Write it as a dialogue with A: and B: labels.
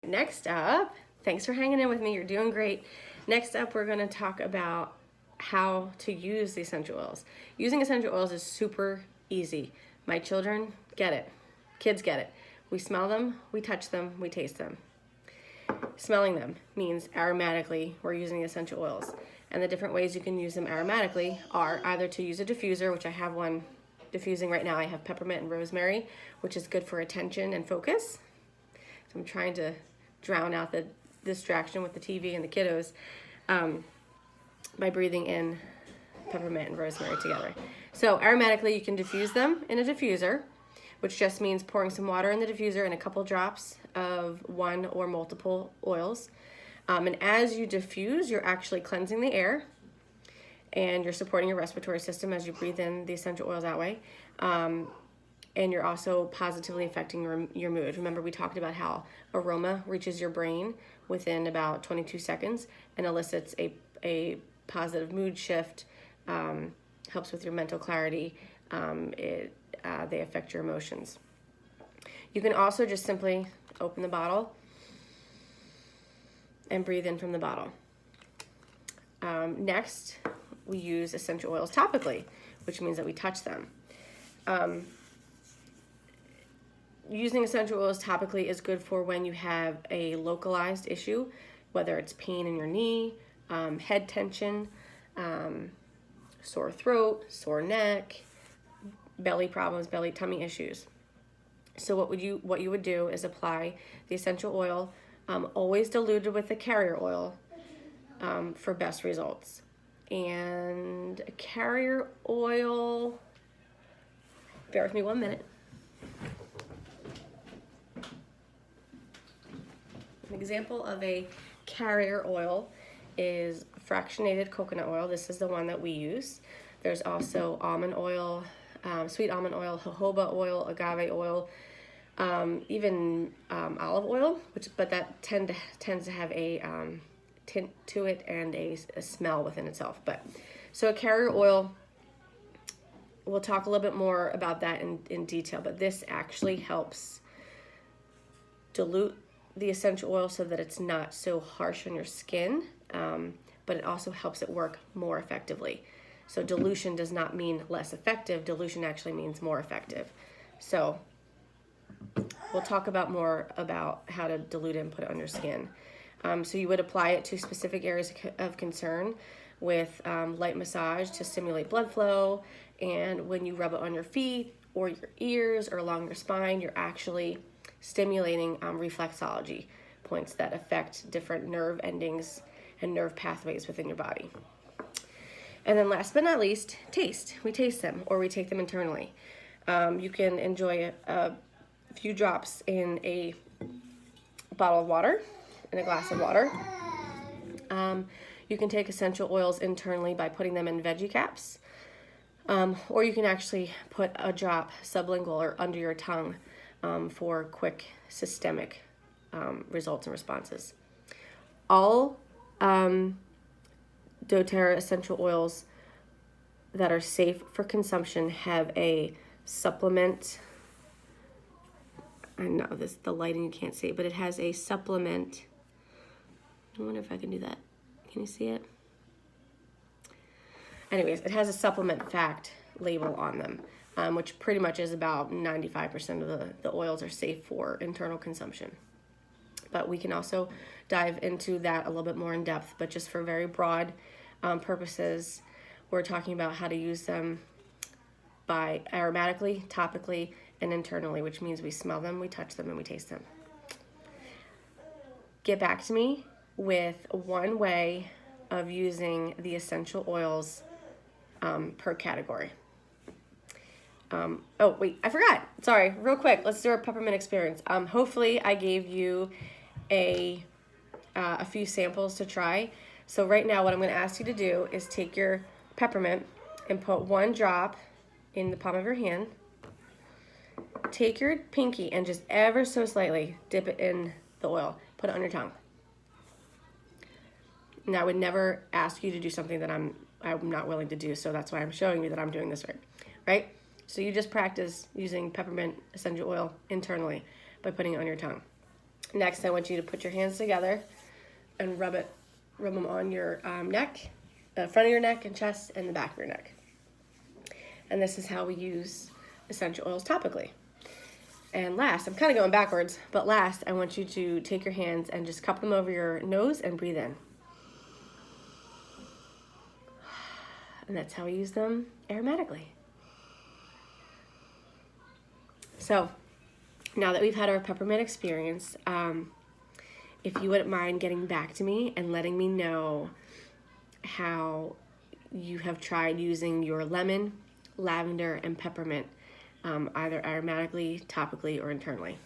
A: Next up, thanks for hanging in with me. You're doing great. Next up, we're going to talk about how to use the essential oils. Using essential oils is super easy. My children get it. Kids get it. We smell them, we touch them, we taste them. Smelling them means aromatically we're using essential oils. And the different ways you can use them aromatically are either to use a diffuser, which I have one diffusing right now. I have peppermint and rosemary, which is good for attention and focus. So I'm trying to drown out the distraction with the TV and the kiddos by breathing in peppermint and rosemary together. So aromatically, you can diffuse them in a diffuser, which just means pouring some water in the diffuser and a couple drops of one or multiple oils. And as you diffuse, you're actually cleansing the air and you're supporting your respiratory system as you breathe in the essential oils that way. And you're also positively affecting your mood. Remember, we talked about how aroma reaches your brain within about 22 seconds and elicits a positive mood shift, helps with your mental clarity. They affect your emotions. You can also just simply open the bottle and breathe in from the bottle. Next, we use essential oils topically, which means that we touch them. Using essential oils topically is good for when you have a localized issue, whether it's pain in your knee, head tension, sore throat, sore neck, belly problems, tummy issues. So what you would do is apply the essential oil, always diluted with the carrier oil, for best results. And a carrier oil, bear with me 1 minute. An example of a carrier oil is fractionated coconut oil. This is the one that we use. There's also almond oil, sweet almond oil, jojoba oil, agave oil, even olive oil, but that tends to have a tint to it and a smell within itself. So a carrier oil, we'll talk a little bit more about that in detail, but this actually helps dilute the essential oil so that it's not so harsh on your skin, but it also helps it work more effectively. So dilution does not mean less effective. Dilution actually means more effective. So we'll talk more about how to dilute it and put it on your skin. So you would apply it to specific areas of concern with light massage to stimulate blood flow. And when you rub it on your feet or your ears or along your spine, you're actually stimulating reflexology points that affect different nerve endings and nerve pathways within your body. And then last but not least, taste. We taste them or we take them internally. You can enjoy a few drops in a bottle of water, in a glass of water. You can take essential oils internally by putting them in veggie caps. Or you can actually put a drop sublingual or under your tongue for quick systemic results and responses. All doTERRA essential oils that are safe for consumption have a supplement. I know the lighting you can't see, but it has a supplement. I wonder if I can do that. Can you see it? Anyways, it has a supplement fact label on them, which pretty much is about 95% of the oils are safe for internal consumption. But we can also dive into that a little bit more in depth, but just for very broad purposes, we're talking about how to use them by aromatically, topically, and internally, which means we smell them, we touch them, and we taste them. Get back to me with one way of using the essential oils per category. Oh, wait, I forgot. Sorry, real quick. Let's do our peppermint experience. Hopefully I gave you a few samples to try. So right now what I'm going to ask you to do is take your peppermint and put one drop in the palm of your hand. Take your pinky and just ever so slightly dip it in the oil. Put it on your tongue. Now, I would never ask you to do something that I'm not willing to do, so that's why I'm showing you that I'm doing this right? So you just practice using peppermint essential oil internally by putting it on your tongue. Next, I want you to put your hands together and rub them on your neck, front of your neck and chest, and the back of your neck. And this is how we use essential oils topically. And last, I'm kind of going backwards, but last, I want you to take your hands and just cup them over your nose and breathe in. And that's how we use them aromatically. So now that we've had our peppermint experience, if you wouldn't mind getting back to me and letting me know how you have tried using your lemon, lavender, and peppermint, either aromatically, topically, or internally.